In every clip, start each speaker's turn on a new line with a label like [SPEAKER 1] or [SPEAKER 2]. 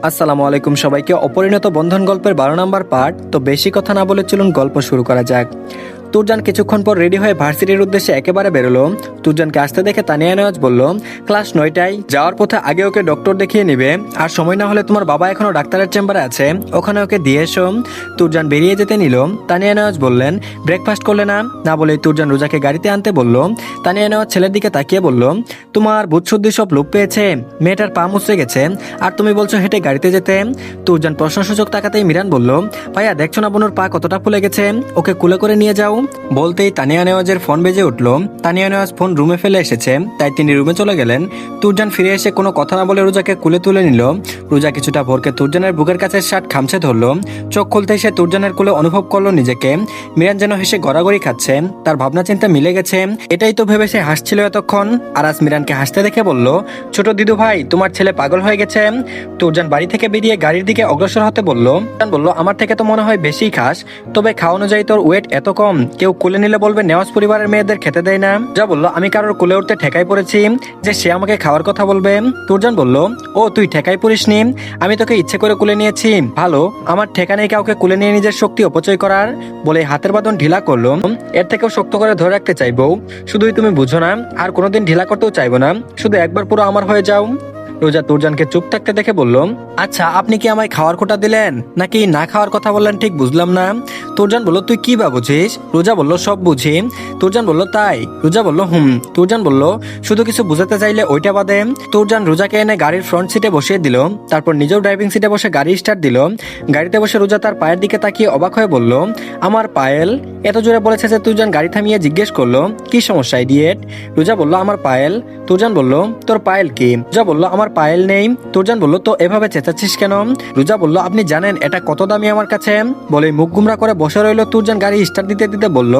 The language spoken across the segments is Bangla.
[SPEAKER 1] আসসালামু আলাইকুম সবাইকে। অপরিণত বন্ধন গল্পের 12 নম্বর পার্ট। তো বেশি কথা না বলে চলুন গল্প শুরু করা যাক। তুরজান কিছুক্ষণ পর রেডি হয়ে ভার্সিটির উদ্দেশ্যে একেবারে বেরোলো। তুরজানকে আসতে দেখে তানিয়া নেওয়াজ বলল, ক্লাস 9টায় যাওয়ার পথে আগে ওকে ডক্টর দেখিয়ে নিবে, আর সময় না হলে তোমার বাবা এখনো ডাক্তারের চেম্বারে আছে, ওখানে ওকে দিয়ে এসো। তুরজান বেরিয়ে যেতে নিল। তানিয়া নেওয়াজ বললেন, ব্রেকফাস্ট করলে না? না বলেই তুরজান রোজাকে গাড়িতে আনতে বলল। তানিয়া নেওয়াজ ছেলের দিকে তাকিয়ে বলল, তোমার বুদ্ধশুদ্ধি সব লোপ পেয়েছে, মেয়েটার পা মুচড়ে গেছে আর তুমি বলছো হেঁটে গাড়িতে যেতে। তুরজান প্রশ্নসূচক তাকাতেই মিরান বলল, ভাইয়া দেখছো না বোনের পা কতটা ফুলে গেছে, ওকে কুলে করে নিয়ে যাও। বলতেই তানিয়া নেওয়াজের ফোন বেজে উঠল। তানিয়া নেওয়াজ ফোন রুমে ফেলে এসেছে, তাই তিনি রুমে চলে গেলেন। তুরজান ফিরে এসে কোনো কথা না বলে রোজাকে কুলে তুলে নিল। রোজা কিছুটা ভোরকে তুরজানের বুকের কাছে শার্ট খামছে ধরলো। চোখ খুলতেই সে তুরজানের কোলে অনুভব করলো নিজেকে। মিরান যেন হেসে গড়াগড়ি খাচ্ছে, তার ভাবনা চিন্তা মিলে গেছে। এটাই তো ভেবে সে হাসছিল এতক্ষণ। আর আজ মিরানকে হাসতে দেখে বলল, ছোট দিদু ভাই, তোমার ছেলে পাগল হয়ে গেছে। তুরজান বাড়ি থেকে বেরিয়ে গাড়ির দিকে অগ্রসর হতে বলল। আমার থেকে তো মনে হয় বেশি খাস, তবে খাওয়া অনুযায়ী তোর ওয়েট এত কম, কেউ কোলে নিলে বলবে নেওয়াজ পরিবারের মেয়েদের খেতে দেয় না। যা বললো, আমি কারোর কোলে উঠতে ঠেকাই পড়েছি যে সে আমাকে খাওয়ার কথা বলবে। তুরজান বলল, ও তুই ঠেকাই পড়িসনি, আমি তোকে ইচ্ছে করে কোলে নিয়েছি। ভালো, আমার ঠেকা নেই কাউকে কোলে নিয়ে নিজের শক্তি অপচয় করার। বলে হাতের বাঁধন ঢিলা করলো। এর থেকেও শক্ত করে ধরে রাখতে চাইবো, শুধুই তুমি বুঝো না, আর কোনোদিন ঢিলা করতেও চাইবো না, শুধু একবার পুরো আমার হয়ে যাও। রোজা তুরজানকে চুপ থাকতে দেখে বলল, আচ্ছা আপনি কি আমায় খাওয়ার কোটা দিলেন নাকি না খাওয়ার কথা বললেন ঠিক বুঝলাম না। তুরজান বলল, তুই কি বা বুঝিস? রোজা বলল, সব বুঝি। তুরজান বলল, তাই? রোজা বলল, হুম। তুরজান বলল, শুধু কিছু বুঝাতে চাইলে ওইটা বাদে। তুরজান রোজাকে এনে গাড়ির ফ্রন্ট সিটে বসিয়ে দিল, তারপর নিজেও ড্রাইভিং সিটে বসে গাড়ি স্টার্ট দিল। গাড়িতে বসে রোজা তার পায়ের দিকে তাকিয়ে অবাক হয়ে বলল, আমার পায়েল? এত জোরে বলেছে যে তুরজান গাড়ি থামিয়ে জিজ্ঞেস করলো, কি সমস্যা ইডিয়েট? রোজা বলল, আমার পায়েল। তুরজান বলল, তোর পায়েল কি? রোজা বলল, আমার পায়েল নেই। তুরজান বলল, তো এভাবে চেঁচাচ্ছিস কেন? রোজা বলল, আপনি জানেন এটা কত দামি আমার কাছে? বলে মুখ গুমরা করে বসে রইল। তুরজান গাড়ি স্টার্ট দিতে দিতে বলল,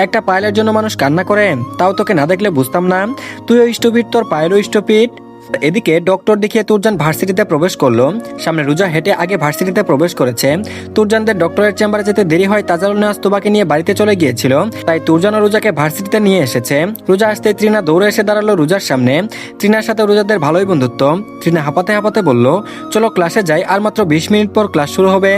[SPEAKER 1] একটা পায়েলের জন্য মানুষ কান্না করে, তাও তোকে না দেখলে বুঝতাম না। তুইও স্টুপিড, তোর পায়েলও স্টুপিড। এদিকে ডক্টর দেখিয়ে তুরজান ভার্সিটিতে প্রবেশ করলো। সামনে রোজা হেঁটে আগে ভার্সিটিতে প্রবেশ করেছে। তুরজানদের ডক্টরের চেম্বারে যেতে দেরি হয়, তাজারুল নেওয়াজ তোবাকে নিয়ে বাড়িতে চলে গিয়েছিল, তাই তুরজান ও রোজাকে ভার্সিটিতে নিয়ে এসেছে। রোজা আসতে তৃণা দৌড়ে এসে দাঁড়ালো রোজার সামনে। তৃণার সাথে রোজাদের ভালোই বন্ধুত্ব। তৃণা হাঁপাতে হাঁপাতে বলল, চলো ক্লাসে যাই, আর মাত্র 20 মিনিট পর ক্লাস শুরু হবে।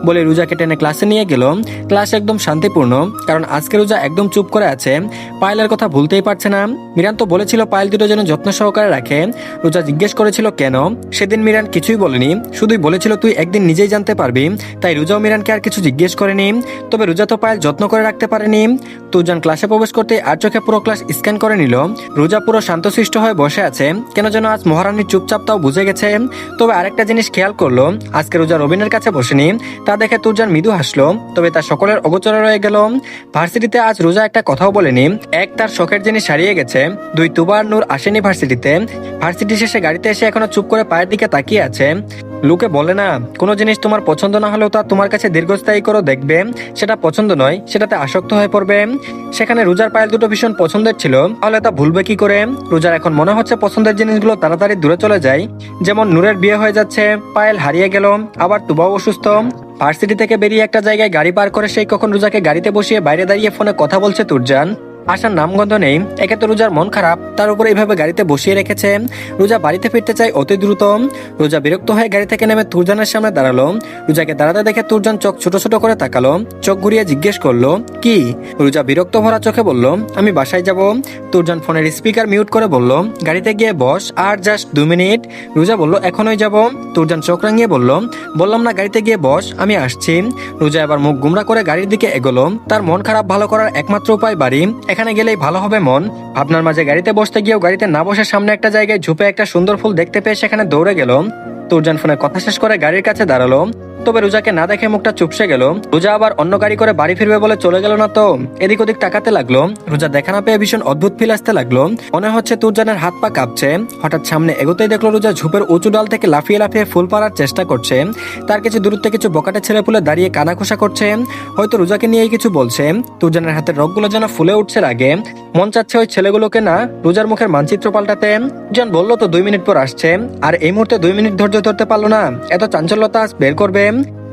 [SPEAKER 1] বলে রোজাকে টেনে ক্লাসে নিয়ে গেল। ক্লাস একদম শান্তিপূর্ণ, কারণ আজকে রোজা একদম চুপ করে আছে। পায়েলের কথা ভুলতেই পারছে না। মিরান তো বলেছিল পায়েল দুটো যেন যত্ন সহকারে রাখে। রোজা জিজ্ঞেস করেছিল কেন। সেদিন মিরান কিছুই বলেনি, শুধুই বলেছিল তুই একদিন নিজেই জানতে পারবি। তাই রোজাও মিরানকে আর কিছু জিজ্ঞেস করেনি। তবে রোজা তো পায়েল যত্ন করে রাখতে পারেনি। তুরজান ক্লাসে প্রবেশ করতে আর চোখে পুরো ক্লাস স্ক্যান করে নিল। রোজা পুরো শান্তশিষ্ট হয়ে বসে আছে, কেন যেন আজ মহারানীর চুপচাপটাও বুঝে গেছে। তবে আরেকটা জিনিস খেয়াল করলো, আজকে রোজা রবিনের কাছে বসেনি। তা দেখে তুরজান মৃদু হাসলো, তবে তার সকলের অগোচরে রয়ে গেল। ভার্সিটিতে আজ রোজা একটা কথাও বলেনি। এক, তার শখের জিনিস হারিয়ে গেছে। দুই, তুবা আর নূর আসেনি ভার্সিটিতে। ভার্সিটি শেষে গাড়িতে এসে এখনো চুপ করে পায়ের দিকে তাকিয়ে আছে। লোকে বলে না, কোনো জিনিস তোমার পছন্দ না হলেও তা তোমার কাছে দীর্ঘস্থায়ী করে দেখবে, সেটা পছন্দ নয়, সেটাতে আসক্ত হয়ে পড়বে। সেখানে রোজার পায়েল দুটো ভীষণ পছন্দের ছিল, তাহলে তা ভুলবে কি করে? রোজার এখন মনে হচ্ছে পছন্দের জিনিসগুলো তাড়াতাড়ি দূরে চলে যায়। যেমন নূরের বিয়ে হয়ে যাচ্ছে, পায়েল হারিয়ে গেল, আবার তুবাও অসুস্থ। ভার্সিটি থেকে বেরিয়ে একটা জায়গায় গাড়ি পার করে সেই কখন রোজাকে গাড়িতে বসিয়ে বাইরে দাঁড়িয়ে ফোনে কথা বলছে তুরজান। আসার নামগন্ধ নেই। একে তো রোজার মন খারাপ, তার উপর এইভাবে গাড়িতে বসিয়ে রেখেছে। রোজা বাড়িতে ফিরতে চায় অতি দ্রুত। রোজা বিরক্ত হয়ে গাড়ি থেকে নেমে তুরজানের সামনে দাঁড়ালো। রোজাকে দাঁড়াতে দেখে তুরজান চোখ ছোট ছোট করে তাকালো, চোখ ঘুরিয়ে জিজ্ঞেস করলো, কি? রোজা বিরক্ত ভরা চোখে বলল, আমি বাসায় যাব। তুরজান ফোনের স্পিকার মিউট করে বলল, গাড়িতে গিয়ে বস, আর জাস্ট 2 মিনিট। রোজা বলল, এখনই যাব। তুরজান চোখ রাঙিয়ে বলল, বললাম না গাড়িতে গিয়ে বস, আমি আসছি। রোজা এবার মুখ গুমরা করে গাড়ির দিকে এগোলো। তার মন খারাপ ভালো করার একমাত্র উপায় বাড়ি, এখানে গেলেই ভালো হবে মন। ভাবনার মাঝে গাড়িতে বসতে গিয়েও গাড়িতে না বসে সামনে একটা জায়গায় ঝুপে একটা সুন্দর ফুল দেখতে পেয়ে সেখানে দৌড়ে গেল। তুরজান ফোনে কথা শেষ করে গাড়ির কাছে দাঁড়ালো। তবে রোজাকে না দেখে মুখটা চুপসে গেল। রোজা আবার অন্য গাড়ি করে বাড়ি ফিরবে বলে চলে গেল না তো। এদিক ওদিক তাকাতে লাগলো। রোজা দেখা না পেয়ে ভীষণ অদ্ভুত ফিল আসতে লাগলো। মনে হচ্ছে তুরজানের হাত পা কাঁপছে। হঠাৎ সামনে এগোতেই দেখলো রোজা ঝোপের উঁচু ডাল থেকে লাফিয়ে লাফিয়ে ফুল পাড়ার চেষ্টা করছে। তার কিছু দূরত্বে কিছু বকাটে ছেলে পুলে দাঁড়িয়ে কানাঘোষা করছে, হয়তো রোজাকে নিয়েই কিছু বলছে। তুরজানের হাতের রগগুলো যেন ফুলে উঠছে রাগে। মন চাচ্ছে ওই ছেলেগুলোকে না রোজার মুখের মানচিত্র পাল্টাতে। জন বললো তো 2 মিনিট পর আসছে, আর এই মুহূর্তে 2 মিনিট ধৈর্য ধরতে পারলো না। এত চাঞ্চল্যতা আজ বের করবে।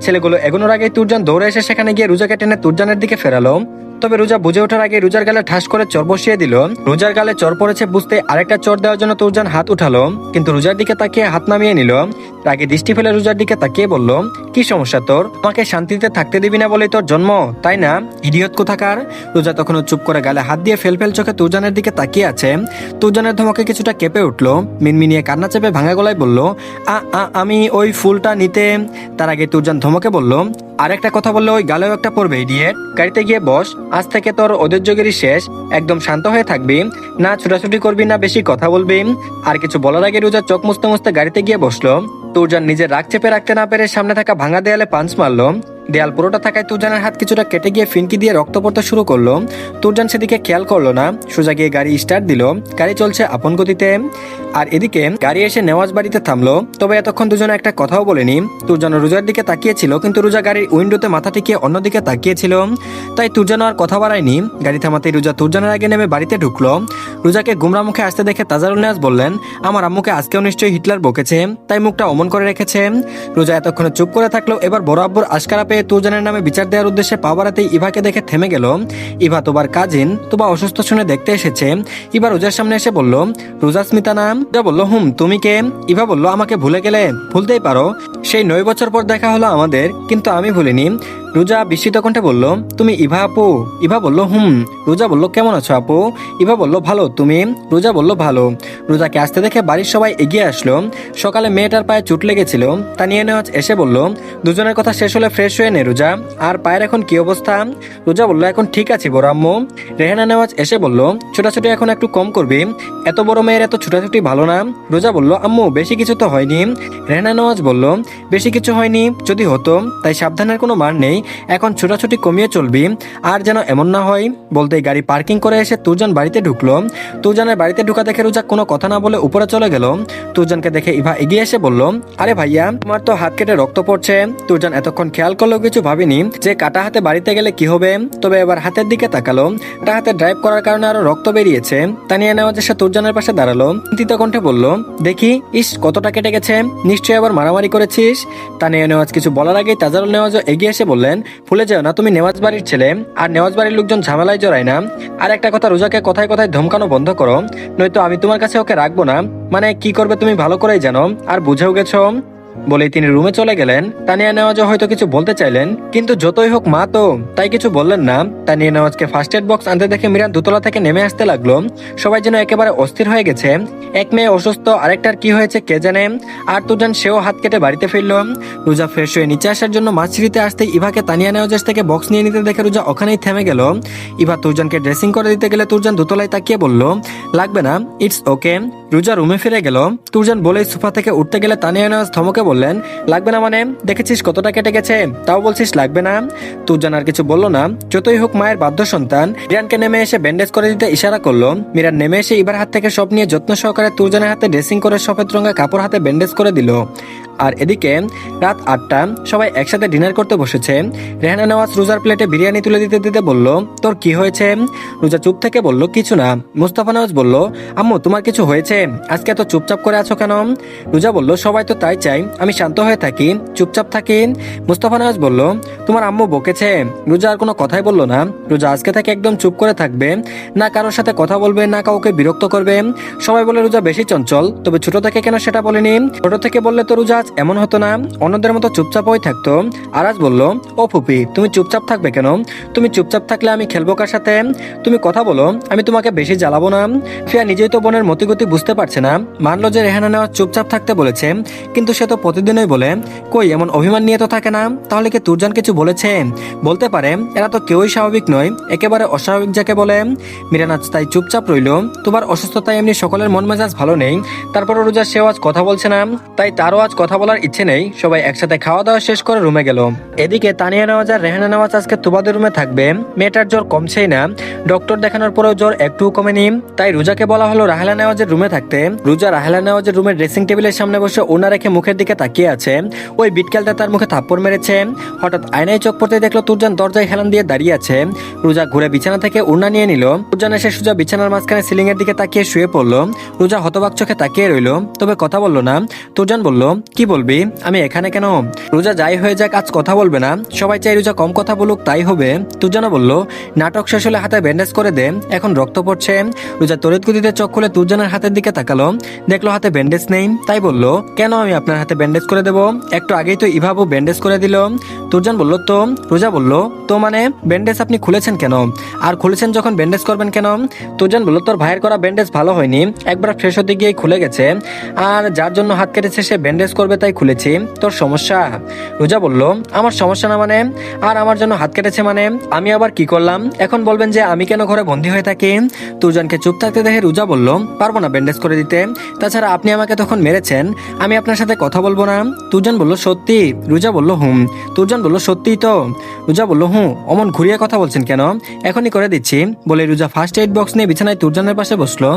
[SPEAKER 1] ছেলেগুলো এগোনোর আগেই তুরজান দৌড়ে এসে সেখানে গিয়ে রোজাকে টেনে তুরজানের দিকে ফেরালো। তবে রোজা বুঝে ওঠার আগে রোজার গালে ঠাস করে চর বসিয়ে দিল। রোজার গালে চর পড়েছে বুঝতে আরেকটা চর দেওয়ার জন্য তুরজান হাত উঠালো, কিন্তু রোজার দিকে তাকিয়ে হাত নামিয়ে নিল। রাগে দৃষ্টি ফেলে রোজার দিকে তাকিয়ে বলল, কি সমস্যা তোর? তোমাকে শান্তিতে থাকতে দিবি না বলেই তোর জন্ম, তাই না? ইডিয়ট কোথাকার। রোজা তখনও চুপ করে গালে হাত দিয়ে ফেল চোখে তুরজানের দিকে তাকিয়ে আছে। তুরজানের ধমকে কিছুটা কেঁপে উঠলো, মিনমিনিয়ে কান্না চেপে ভাঙা গলায় বলল, আমি ওই ফুলটা নিতে। তার আগে তুরজান ধমকে বলল, আরেকটা কথা বললে ওই গালেও একটা পড়বে ইডিয়েট। গাড়িতে গিয়ে বস, আজ থেকে তোর ওদেরযোগেরই শেষ। একদম শান্ত হয়ে থাকবি, না ছুটাছুটি করবি না বেশি কথা বলবি। আর কিছু বলার আগে রোজা চোখ মুছতে মুছতে গাড়িতে গিয়ে বসলো। তুরজান নিজের রাগ চেপে রাখতে না পেরে সামনে থাকা ভাঙা দেয়ালে পাঞ্চ মারলো। দেয়াল পুরোটা থাকায় তুরজানের হাত কিছুটা কেটে গিয়ে ফিনকি দিয়ে রক্ত পড়তে শুরু করলো। তুরজান সেদিকে খেয়াল করলো না, সোজা গিয়ে গাড়ি স্টার্ট দিল। গাড়ি চলছে আপন গতিতে। আর এদিকে গাড়ি এসে নেওয়াজ বাড়িতে থামলো। তবে এতক্ষণ দুজনে একটা কথাও বলেনি। তুরজান রোজার দিকে তাকিয়েছিল, কিন্তু রোজা গাড়ির উইন্ডোতে মাথা টিকিয়ে অন্যদিকে তাকিয়েছিল। তাই তুরজান আর কথা বাড়ায়নি। গাড়ি থামাতেই রোজা তুরজানের আগে নেমে বাড়িতে ঢুকলো। রোজাকে গুমরা মুখে আসতে দেখে তাজারুল নেওয়াজ বললেন, আমার আম্মুকে আজকেও নিশ্চয়ই হিটলার বকেছে, তাই মুখটা অমন করে রেখেছে। রোজা এতক্ষণে চুপ করে থাকলো। এবার বড় আব্বুর আশকারা পেয়ে তুরজানের নামে বিচার দেওয়ার উদ্দেশ্যে পা বাড়াতেই ইভাকে দেখে থেমে গেল। ইভা তোবার কাজিন, তোবা অসুস্থ শুনে দেখতে এসেছে। ইভা রোজার সামনে এসে বলল, রোজা স্মিতা নাম। রোজা বলল, তুমি কে? ইভা বলল, আমাকে ভুলে গেলে? ভুলতেই পারো, সেই 9 বছর পর দেখা হলো আমাদের, কিন্তু আমি ভুলিনি। রোজা বিস্মিত কণ্ঠে বলল, তুমি ইভা আপু? ইভা বলল, রোজা বলল, কেমন আছো আপু? ইভা বলল, ভালো, তুমি? রোজা বলল, ভালো। রোজাকে আসতে দেখে বাড়ির সবাই এগিয়ে আসলো। সকালে মেয়েটার পায়ে চোট লেগেছিল, তা নিয়ে নেওয়াজ এসে বলল, দুজনের কথা শেষ হলে ফ্রেশ হয়ে নে রোজা। আর পায়ের এখন কি অবস্থা? রোজা বলল, এখন ঠিক আছে বড় আম্মু। রেহানা নেওয়াজ এসে বলল, ছোটাছুটি এখন একটু কম করবি, এত বড় মেয়ের এত ছোটাছুটি ভালো না। রোজা বলল, আম্মু বেশি কিছু তো হয়নি। রেহানা নেওয়াজ বলল, বেশি কিছু হয়নি, যদি হতো, তাই সাবধানের কোনো মান নেই, এখন ছোটাছুটি কমিয়ে চলবি, আর যেন এমন না হয়। বলতেই গাড়ি পার্কিং করে এসে তুরজান বাড়িতে ঢুকলো। তুরজানের বাড়িতে ঢুকা দেখে রোজা কোনো কথা না বলে উপরে চলে গেল। তুরজানকে দেখে ইভা এগিয়ে এসে বলল, আরে ভাইয়া, তোমার তো হাত কেটে রক্ত পড়ছে। তুরজান এতক্ষণ খেয়াল করলেও কিছু ভাবিনি যে কাটা হাতে বাড়িতে গেলে কি হবে। তবে এবার হাতের দিকে তাকালো, কাটা হাতে ড্রাইভ করার কারণে আরো রক্ত বেরিয়েছে। তানিয়া নেওয়াজ এসে তুরজানের পাশে দাঁড়ালো, চিন্তিত কণ্ঠে বলল, দেখি, ইস কতটা কেটে গেছে, নিশ্চয়ই আবার মারামারি করেছিস। তানিয়া নেওয়াজ কিছু বলার আগেই তাজারুল নেওয়াজও এগিয়ে এসে বললেন, ভুলে যাও না তুমি নেওয়াজ বাড়ির ছেলে, আর নেওয়াজ বাড়ির লোকজন ঝামেলায় জড়ায় না। আর একটা কথা, রোজাকে কথায় কথায় ধমকানো বন্ধ করো, নয়তো আমি তোমার কাছে ওকে রাখবো না। মানে কি করবে তুমি ভালো করেই জানো, আর বুঝেও গেছো। বলেই তিনি রুমে চলে গেলেন। তানিয়া নেওয়াজ হয়তো কিছু বলতে চাইলেন, কিন্তু যতই হোক মা তো, তাই কিছু বললেন না। তানিয়া নেওয়াজকে ফার্স্ট এড বক্স আনতে দেখে মিরান দোতলা থেকে নেমে আসতে লাগলো। সবাই যেন একেবারে অস্থির হয়ে গেছে। এক মেয়ে অসুস্থ, আরেকটার কি হয়েছে কে জানে। আর তুজান সেও হাত কেটে বাড়িতে ফিরল। রোজা ফ্রেশ হয়ে নিচে আসার জন্য মাছ সিঁড়িতে আসতেই ইভাকে তানিয়া নেওয়াজের থেকে বক্স নিয়ে নিতে দেখে রোজা ওখানেই থেমে গেল। ইভা তুরজানকে ড্রেসিং করে দিতে গেলে তুরজান দোতলায় তাকিয়ে বলল, লাগবে না, ইটস ওকে। রোজা রুমে ফিরে গেল। তুরজান বলেই সোফা থেকে উঠতে গেলে তানিয়া নেওয়াজ ধমকে বললেন, লাগবে না মানে? দেখেছিস কতটা কেটে গেছে, তাও বলছিস লাগবে না? তুরজান আর কিছু বলল না। যতই হোক মায়ের বাধ্য সন্তান। মিরানকে নেমে এসে ব্যান্ডেজ করে দিতে ইশারা করলো। মিরান নেমে এসে ইভার হাত থেকে সব নিয়ে যত্ন সহকারে তুরজানের হাতে ড্রেসিং করে সফেদ রঙের কাপড় হাতে ব্যান্ডেজ করে দিল। আর এদিকে রাত 8টা, সবাই একসাথে ডিনার করতে বসেছে। রেহানা নেওয়াজ রোজার প্লেটে বিরিয়ানি তুলে দিতে দিতে বলল, তোর কি হয়েছে? রোজা চুপ থেকে বলল, কিছু না। মুস্তাফা নেওয়াজ বলল, আম্মু তোমার কিছু হয়েছে? আজকে এত চুপচাপ করে আছো কেন? রোজা বলল, সবাই তো তাই চাই, আমি শান্ত হয়ে থাকি, চুপচাপ থাকি। মুস্তাফা নেওয়াজ বলল, তোমার আম্মু বকেছে? রোজা আর কোনো কথাই বলল না। রোজা আজকে থেকে একদম চুপ করে থাকবে, না কারোর সাথে কথা বলবে, না কাউকে বিরক্ত করবে। সবাই বলে রোজা বেশি চঞ্চল, তবে ছোট থেকে কেন সেটা বলেনি। ছোট থেকে বললে তো রোজা এমন হতো না, অন্যদের মতো চুপচাপ হয়ে থাকতো। আরাজ বলল, ও ফুপি, তুমি চুপচাপ থাকবে কেন? তুমি চুপচাপ থাকলে আমি খেলবো কার সাথে? তুমি কথা বলো, আমি তোমাকে বেশি জ্বালাবো না। ফিয়া নিজেই তো বোনের মতিগতি বুঝতে পারছে না। মানলো যে রেহানা নেওয়া চুপচাপ থাকতে বলেছে, কিন্তু সে তো প্রতিদিনই বলে। কই, এমন অভিমান নিয়ে তো থাকে না। তাহলে কি তুরজান কিছু বলেছে? বলতে পারে, এরা তো কেউই স্বাভাবিক নয়, একেবারে অস্বাভাবিক যাকে বলে। মিরানাজ তাই চুপচাপ রইল। তোমার অসুস্থতায় এমনি সকলের মন মেজাজ ভালো নেই, তারপরও রোজা সেও আজ কথা বলছে না, তাই তারও আজ কথা বলার ইচ্ছে নেই। সবাই একসাথে খাওয়া দাওয়া শেষ করে রুমে গেল। এদিকে তানিয়া নেওয়াজ আর রেহানা নেওয়াজ আজকে তুবাদের রুমে থাকবে। মেয়েটার জ্বর কমছেই না, ডক্টর দেখানোর পরেও জ্বর একটুও কমেনি। তাই রোজাকে বলা হলো রাহেলা নেওয়াজের রুমে থাকতে। রোজা রাহেলা নেওয়াজের রুমের ড্রেসিং টেবিলের সামনে বসে ওনা রেখে মুখের দিকে তাকিয়ে আছে। ওই বিটকেলটা তার মুখে থাপ্পড় মেরেছে। হঠাৎ আয়নায় চোখ পড়তে দেখলো তুরজান দরজায় হেলান দিয়ে দাঁড়িয়ে আছে। রোজা ঘুরে বিছানা থেকে ওড়না নিয়ে নিল। তুরজান এসে সোজা বিছানার মাঝখানে সিলিং এর দিকে তাকিয়ে শুয়ে পড়লো। রোজা হতবাক চোখে তাকিয়ে রইল, তবে কথা বলল না। তুরজান বলল, কি বলবি? আমি এখানে কেন? রোজা যাই হয়ে যাক আজ কথা বলবে না, সবাই চাই রোজা কম কথা বলুক তাই হবে। তুরজানও বলল, নাটক শেষ হলে হাতে ব্যান্ডেজ করে দে, এখন রক্ত পড়ছে। রোজা তড়িৎ গতিতে চোখ খুলে তুরজানের হাতের দিকে তাকালো, দেখলো হাতে ব্যান্ডেজ নেই, তাই বলল, কেন আমি আপনার হাতে ব্যান্ডেজ করে দেবো? একটু আগেই তো ইভাবু ব্যান্ডেজ করে দিল। তুরজান বলল, তো? রোজা বলল, তো মানে ব্যান্ডেজ আপনি খুলেছেন কেন? আর খুলেছেন যখন ব্যান্ডেজ করবেন কেন? তুরজান বলল, তোর ভাইয়ের করা ব্যান্ডেজ ভালো হয়নি, একবার ফ্রেশ হতে গিয়ে খুলে গেছে, আর যার জন্য হাত কেটেছে সে ব্যান্ডেজ করবে তাই খুলেছি, তোর সমস্যা? রোজা বলল, আমার সমস্যা না মানে? আর আমার জন্য হাত কেটেছে মানে আমি আবার কি করলাম? এখন বলবেন যে আমি কেন ঘরে বন্দী হয়ে থাকি? তুরজানকে চুপ থাকতে দেখে রোজা বলল, পারবো না ব্যান্ডেজ করে দিতে, তাছাড়া আপনি আমাকে তখন মেরেছেন, আমি আপনার সাথে কথা বলবো না। তুরজান বলল, সত্যি? রোজা বলল, হুম। তুরজান বলল, সত্যিই তো? রোজা বলল, হুম। অমন ঘুরিয়ে কথা বলছেন কেন? এখনই করে দিচ্ছি বলে রোজা ফার্স্ট এইড বক্স নিয়ে বিছানায় তুরজানের পাশে বসলো।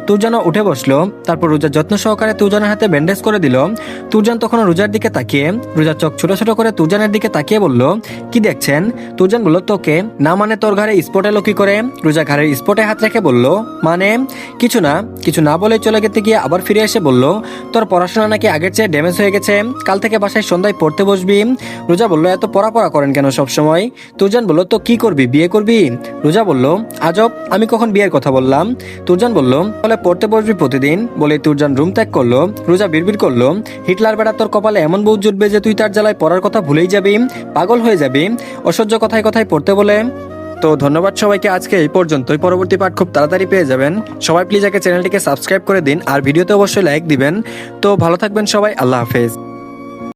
[SPEAKER 1] তুরজানও উঠে বসলো, তারপর রোজা যত্ন সহকারে তুরজানের হাতে ব্যান্ডেজ করে দিল। তুরজান তখন রোজার দিকে তাকিয়ে, রোজার চোখ ছোট ছোট করে তুরজানের দিকে তাকিয়ে বলল, কি দেখছেন? তুরজান বলল, তোকে না মানে তোর ঘরে স্পট এলো কি করে? রোজা ঘরের স্পটে হাত রেখে বলল, মানে কিছু না। কিছু না বলে চলে যেতে গিয়ে আবার ফিরে এসে বলল, তোর পড়াশোনা নাকি আগের চেয়ে ড্যামেজ হয়ে গেছে, কাল থেকে বাসায় সন্ধ্যায় পড়তে বসবি। রোজা বলল, এত পড়া করেন কেন সব সময়? তুরজান বলল, তো কি করবি, বিয়ে করবি? রোজা বলল, আজব, আমি কখন বিয়ের কথা বললাম? তুরজান বলল, বলে পড়তে বসবি প্রতিদিন। বলে তুরজান রুম ত্যাগ করলো। রোজা বিড়বিড় করলো, হিটলার বেড়া তোর কপালে এমন বউ জুটবে যে তুই তার জ্বালায় পড়ার কথা ভুলেই যাবি, পাগল হয়ে যাবি, অসহ্য কথায় কথায় পড়তে বলে। তো ধন্যবাদ সবাইকে, আজকে এই পর্যন্তই। পরবর্তী পার্ট খুব তাড়াতাড়ি পেয়ে যাবেন। সবাই প্লিজ আগে চ্যানেলটিকে সাবস্ক্রাইব করে দিন আর ভিডিওতে অবশ্যই লাইক দিবেন। তো ভালো থাকবেন সবাই, আল্লাহ হাফেজ।